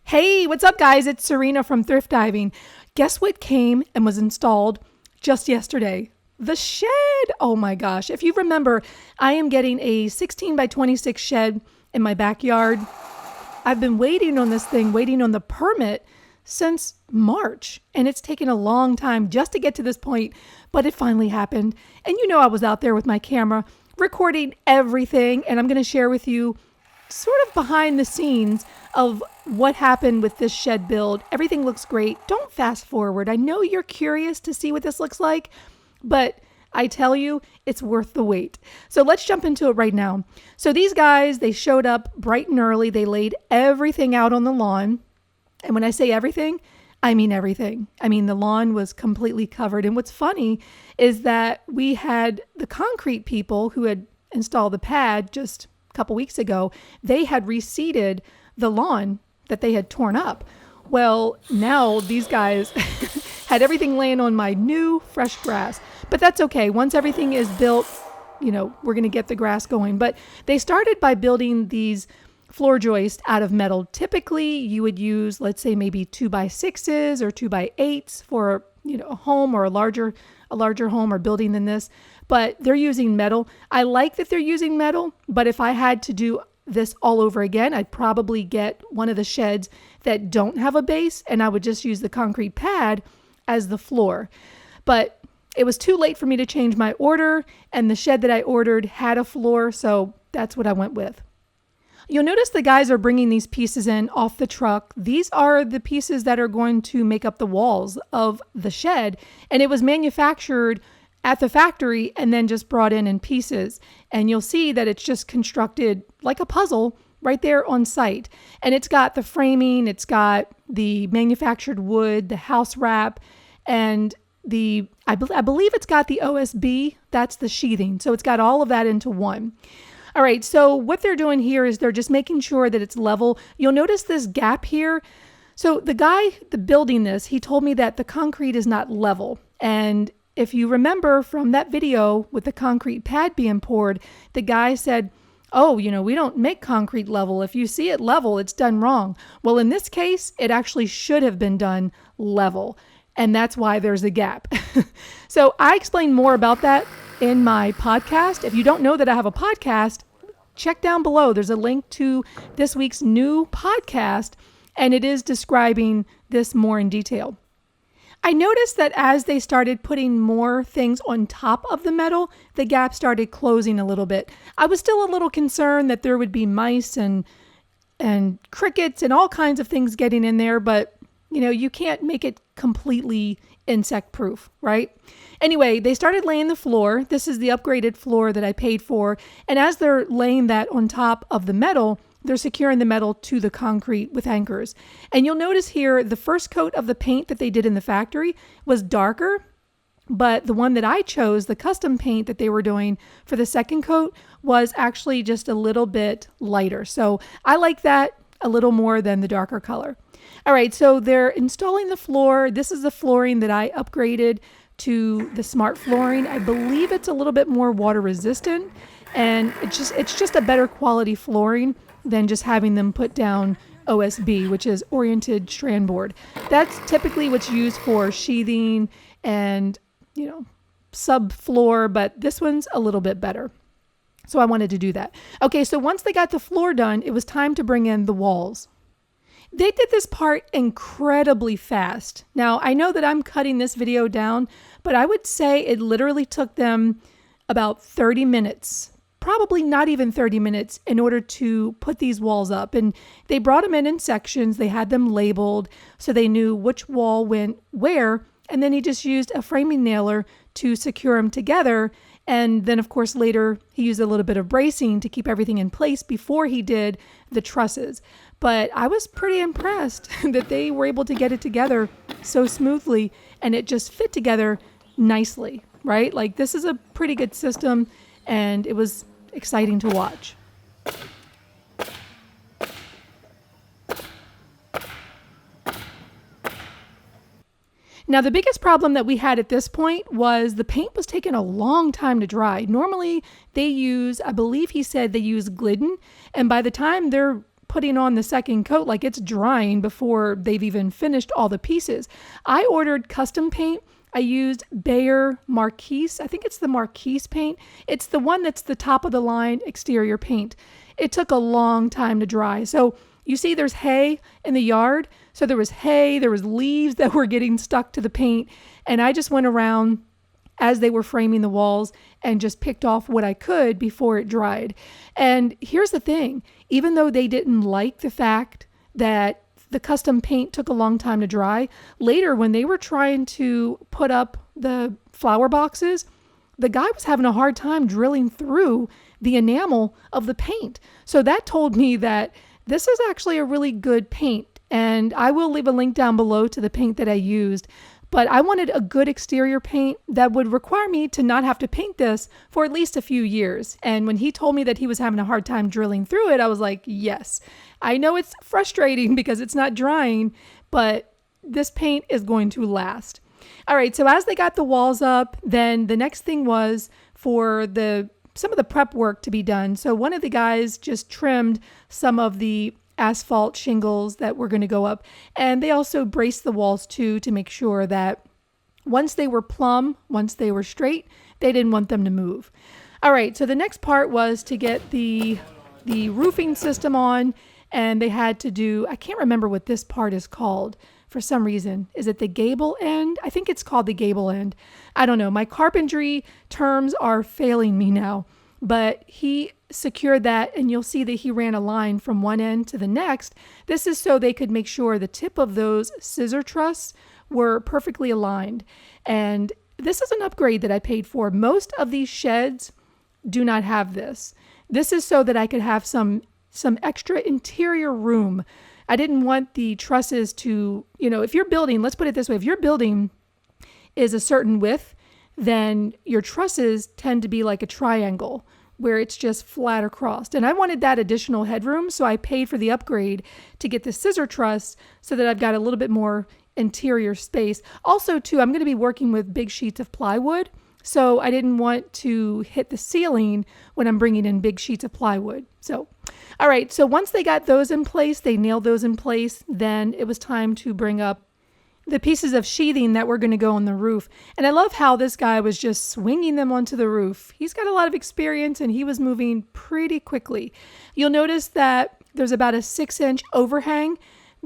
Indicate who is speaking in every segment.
Speaker 1: Hey, what's up, guys? It's Serena from Thrift Diving. Guess what came and was installed just yesterday? The shed. Oh my gosh. If you remember, I am getting a 16 by 26 shed in my backyard. I've been waiting on this thing, waiting on the permit since March, and it's taken a long time just to get to this point, but it finally happened. And you know, I was out there with my camera recording everything, and I'm going to share with you sort of behind the scenes of what happened with this shed build. Everything looks great. Don't fast forward. I know you're curious to see what this looks like, but I tell you, it's worth the wait. So let's jump into it right now. So these guys, they showed up bright and early. They laid everything out on the lawn. And when I say everything, I mean everything. I mean, the lawn was completely covered. And what's funny is that we had the concrete people who had installed the pad just a couple weeks ago. They had reseeded the lawn that they had torn up. Well, now these guys had everything laying on my new fresh grass, but that's okay. Once everything is built, you know, we're going to get the grass going. But they started by building these floor joists out of metal. Typically you would use, let's say, maybe 2x6s or 2x8s for, you know, a home or a larger home or building than this, but they're using metal. I like that they're using metal, but if I had to do this all over again, I'd probably get one of the sheds that don't have a base, and I would just use the concrete pad as the floor. But it was too late for me to change my order, and the shed that I ordered had a floor, so that's what I went with. You'll notice the guys are bringing these pieces in off the truck. These are the pieces that are going to make up the walls of the shed, and it was manufactured at the factory and then just brought in pieces. And you'll see that it's just constructed like a puzzle right there on site. And it's got the framing, it's got the manufactured wood, the house wrap, and I believe it's got the OSB, that's the sheathing. So it's got all of that into one. All right, so what they're doing here is they're just making sure that it's level. You'll notice this gap here. So the guy building this, he told me that the concrete is not level. And if you remember from that video with the concrete pad being poured, the guy said, oh, you know, we don't make concrete level. If you see it level, it's done wrong. Well, in this case, it actually should have been done level. And that's why there's a gap. So I explain more about that in my podcast. If you don't know that I have a podcast, check down below. There's a link to this week's new podcast, and it is describing this more in detail. I noticed that as they started putting more things on top of the metal, the gap started closing a little bit. I was still a little concerned that there would be mice and crickets and all kinds of things getting in there, but you know, you can't make it completely insect proof, right? Anyway, they started laying the floor. This is the upgraded floor that I paid for. And as they're laying that on top of the metal, they're securing the metal to the concrete with anchors. And you'll notice here, the first coat of the paint that they did in the factory was darker, but the one that I chose, the custom paint that they were doing for the second coat, was actually just a little bit lighter. So I like that a little more than the darker color. All right, so they're installing the floor. This is the flooring that I upgraded to the smart flooring. I believe it's a little bit more water resistant, and it's just a better quality flooring than just having them put down OSB, which is oriented strand board. That's typically what's used for sheathing and, you know, subfloor, but this one's a little bit better. So I wanted to do that. Okay, so once they got the floor done, it was time to bring in the walls. They did this part incredibly fast. Now, I know that I'm cutting this video down, but I would say it literally took them about 30 minutes, probably not even 30 minutes, in order to put these walls up. And they brought them in sections. They had them labeled so they knew which wall went where. And then he just used a framing nailer to secure them together. And then, of course, later he used a little bit of bracing to keep everything in place before he did the trusses. But I was pretty impressed that they were able to get it together so smoothly, and it just fit together nicely, right? Like, this is a pretty good system, and it was exciting to watch. Now, the biggest problem that we had at this point was the paint was taking a long time to dry. Normally they use, I believe he said they use Glidden, and by the time they're putting on the second coat, like it's drying before they've even finished all the pieces. I ordered custom paint. I used Bayer Marquise. I think it's the Marquise paint. It's the one that's the top of the line exterior paint. It took a long time to dry. So you see there's hay in the yard. So there was hay, there was leaves that were getting stuck to the paint. And I just went around as they were framing the walls and just picked off what I could before it dried. And here's the thing, even though they didn't like the fact that the custom paint took a long time to dry, later when they were trying to put up the flower boxes, the guy was having a hard time drilling through the enamel of the paint. So that told me that this is actually a really good paint. And I will leave a link down below to the paint that I used. But I wanted a good exterior paint that would require me to not have to paint this for at least a few years. And when he told me that he was having a hard time drilling through it, I was like, yes, I know it's frustrating because it's not drying, but this paint is going to last. All right, so as they got the walls up, then the next thing was for some of the prep work to be done. So one of the guys just trimmed some of the asphalt shingles that were going to go up. And they also braced the walls too to make sure that once they were plumb, once they were straight, they didn't want them to move. All right, so the next part was to get the roofing system on, and they had to do, I can't remember what this part is called for some reason. Is it the gable end? I think it's called the gable end. I don't know. My carpentry terms are failing me now. But he secured that, and you'll see that he ran a line from one end to the next. This is so they could make sure the tip of those scissor trusses were perfectly aligned. And this is an upgrade that I paid for. Most of these sheds do not have this. This is so that I could have some extra interior room. I didn't want the trusses to, if you're building, let's put it this way, if your building is a certain width, then your trusses tend to be like a triangle where it's just flat across. And I wanted that additional headroom, so I paid for the upgrade to get the scissor truss so that I've got a little bit more interior space. Also, too, I'm going to be working with big sheets of plywood, so I didn't want to hit the ceiling when I'm bringing in big sheets of plywood. So, all right, so once they got those in place, they nailed those in place, then it was time to bring up the pieces of sheathing that were going to go on the roof. And I love how this guy was just swinging them onto the roof. He's got a lot of experience and he was moving pretty quickly. You'll notice that there's about a 6-inch overhang.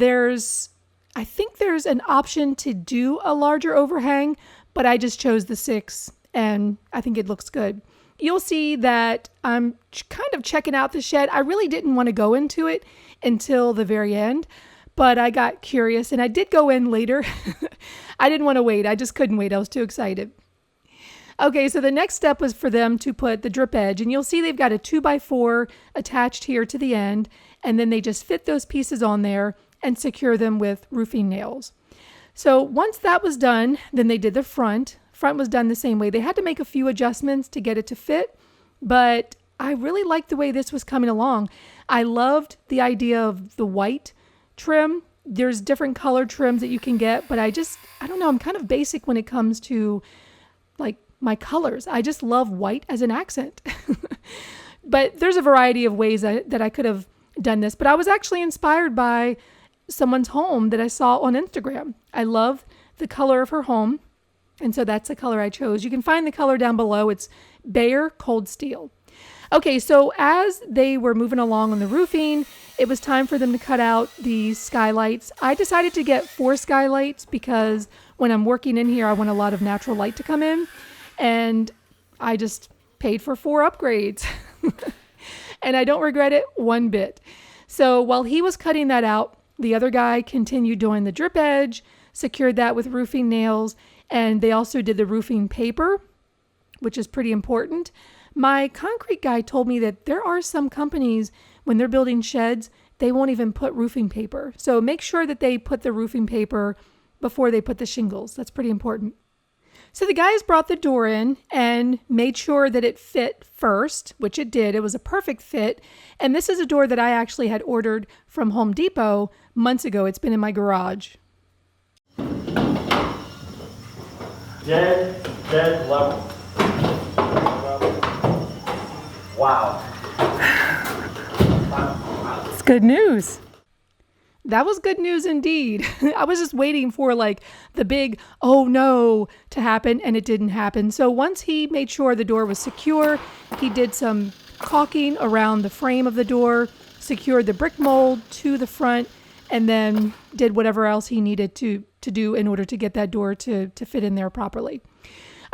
Speaker 1: I think there's an option to do a larger overhang, but I just chose the 6 and I think it looks good. You'll see that I'm kind of checking out the shed. I really didn't want to go into it until the very end, but I got curious and I did go in later. I didn't want to wait. I just couldn't wait. I was too excited. Okay, so the next step was for them to put the drip edge, and you'll see they've got a 2x4 attached here to the end, and then they just fit those pieces on there and secure them with roofing nails. So once that was done, then they did the front. Front was done the same way. They had to make a few adjustments to get it to fit, but I really liked the way this was coming along. I loved the idea of the white trim. There's different color trims that you can get, but I don't know, I'm kind of basic when it comes to like my colors. I just love white as an accent. But there's a variety of ways that I could have done this, but I was actually inspired by someone's home that I saw on Instagram. I love the color of her home, and so that's the color I chose. You can find the color down below. It's Bayer Cold Steel. Okay, so as they were moving along on the roofing, it was time for them to cut out the skylights. I decided to get 4 skylights because when I'm working in here, I want a lot of natural light to come in. And I just paid for 4 upgrades. And I don't regret it one bit. So while he was cutting that out, the other guy continued doing the drip edge, secured that with roofing nails, and they also did the roofing paper, which is pretty important. My concrete guy told me that there are some companies, when they're building sheds, they won't even put roofing paper. So make sure that they put the roofing paper before they put the shingles. That's pretty important. So the guys brought the door in and made sure that it fit first, which it did. It was a perfect fit. And this is a door that I actually had ordered from Home Depot months ago. It's been in my garage.
Speaker 2: Dead level. Wow.
Speaker 1: It's
Speaker 2: good news.
Speaker 1: That was good news indeed. I was just waiting for like the big, oh no, to happen, and it didn't happen. So once he made sure the door was secure, he did some caulking around the frame of the door, secured the brick mold to the front, and then did whatever else he needed to do in order to get that door to fit in there properly.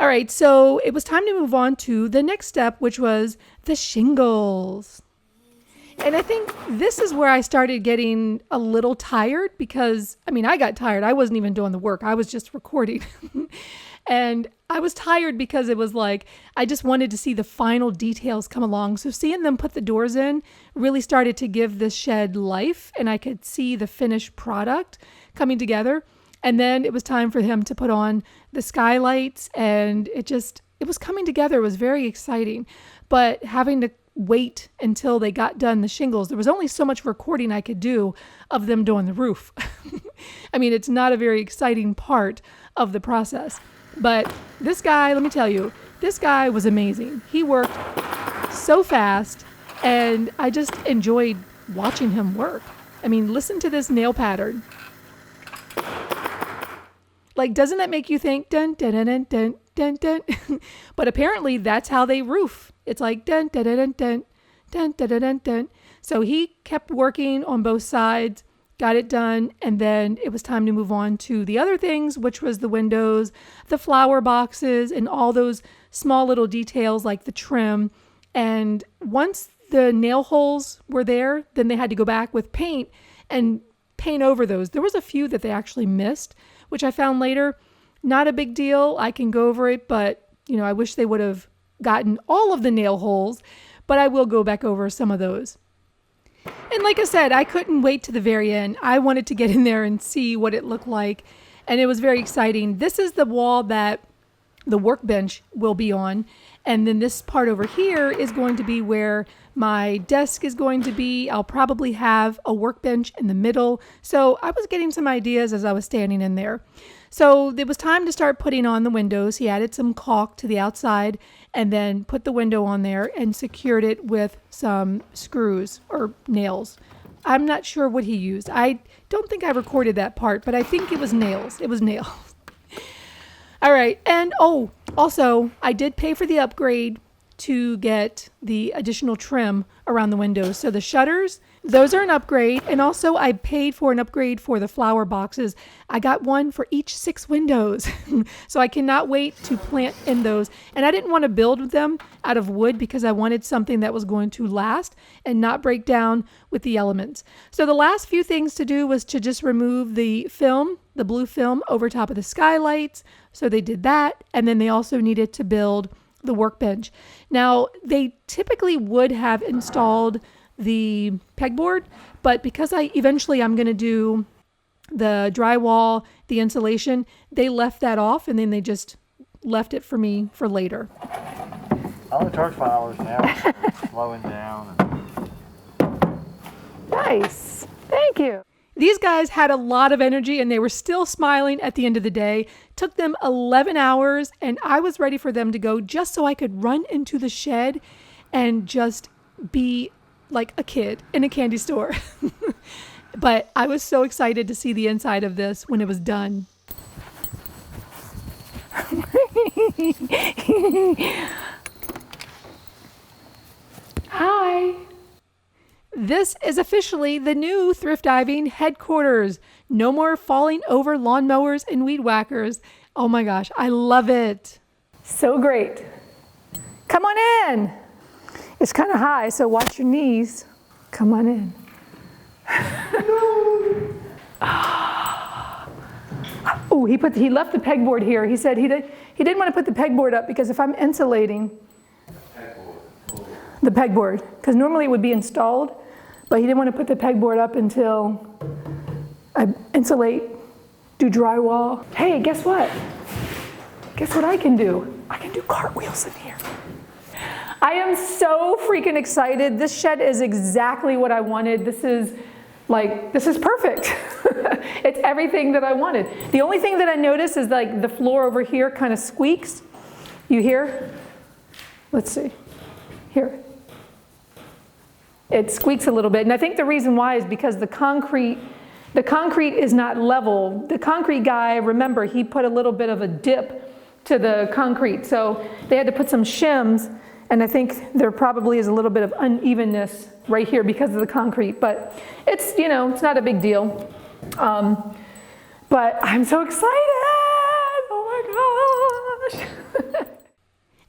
Speaker 1: All right, so it was time to move on to the next step, which was the shingles. And I think this is where I started getting a little tired because, I got tired. I wasn't even doing the work. I was just recording. And I was tired because it was like, I just wanted to see the final details come along. So seeing them put the doors in really started to give this shed life, and I could see the finished product coming together. And then it was time for him to put on the skylights, and it was coming together. It was very exciting. But having to wait until they got done the shingles, there was only so much recording I could do of them doing the roof. It's not a very exciting part of the process. But this guy, let me tell you, this guy was amazing. He worked so fast, and I just enjoyed watching him work. Listen to this nail pattern. Like, doesn't that make you think, dun, dun, dun, dun, dun, dun, dun? But apparently that's how they roof. It's like, dun, dun, dun, dun, dun, dun, dun, dun, dun, dun. So he kept working on both sides, got it done, and then it was time to move on to the other things, which was the windows, the flower boxes, and all those small little details like the trim. And once the nail holes were there, then they had to go back with paint and paint over those. There was a few that they actually missed, which I found later. Not a big deal. I can go over it, but I wish they would have gotten all of the nail holes, but I will go back over some of those. And like I said, I couldn't wait to the very end. I wanted to get in there and see what it looked like, and it was very exciting. This is the wall that the workbench will be on, and then this part over here is going to be where my desk is going to be. I'll probably have a workbench in the middle. So I was getting some ideas as I was standing in there. So it was time to start putting on the windows. He added some caulk to the outside and then put the window on there and secured it with some screws or nails. I'm not sure what he used. I don't think I recorded that part, but I think it was nails. It was nails. All right. And also I did pay for the upgrade to get the additional trim around the windows. So the shutters, those are an upgrade. And also I paid for an upgrade for the flower boxes. I got one for each 6 windows. So I cannot wait to plant in those. And I didn't want to build them out of wood because I wanted something that was going to last and not break down with the elements. So the last few things to do was to just remove the film, the blue film over top of the skylights. So they did that. And then they also needed to build the workbench. Now, they typically would have installed the pegboard, but because I'm going to do the drywall, the insulation, they left that off, and then they just left it for me for later.
Speaker 3: All the torch followers now slowing down.
Speaker 1: Nice. Thank you. These guys had a lot of energy and they were still smiling at the end of the day. Took them 11 hours and I was ready for them to go just so I could run into the shed and just be like a kid in a candy store. But I was so excited to see the inside of this when it was done. Hi. This is officially the new thrift diving headquarters. No more falling over lawnmowers and weed whackers. Oh my gosh, I love it. So great. Come on in. It's kind of high, so watch your knees. Come on in. Oh, he left the pegboard here. He said he didn't want to put the pegboard up because if I'm insulating the pegboard, because normally it would be installed, but he didn't want to put the pegboard up until I insulate, do drywall. Hey, guess what? Guess what I can do? I can do cartwheels in here. I am so freaking excited. This shed is exactly what I wanted. This is perfect. It's everything that I wanted. The only thing that I noticed is like the floor over here kind of squeaks. You hear? Let's see. Here. it squeaks a little bit. And I think the reason why is because the concrete is not level. The concrete guy, remember, he put a little bit of a dip to the concrete. So they had to put some shims, and I think there probably is a little bit of unevenness right here because of the concrete, but it's, you know, it's not a big deal. But I'm so excited, oh my gosh.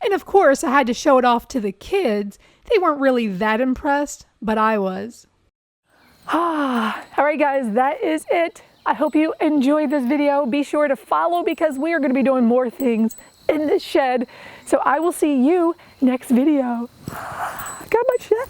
Speaker 1: And of course, I had to show it off to the kids. They weren't really that impressed, but I was. All right, guys, that is it. I hope you enjoyed this video. Be sure to follow because we are going to be doing more things in this shed. So I will see you next video. Got my shed.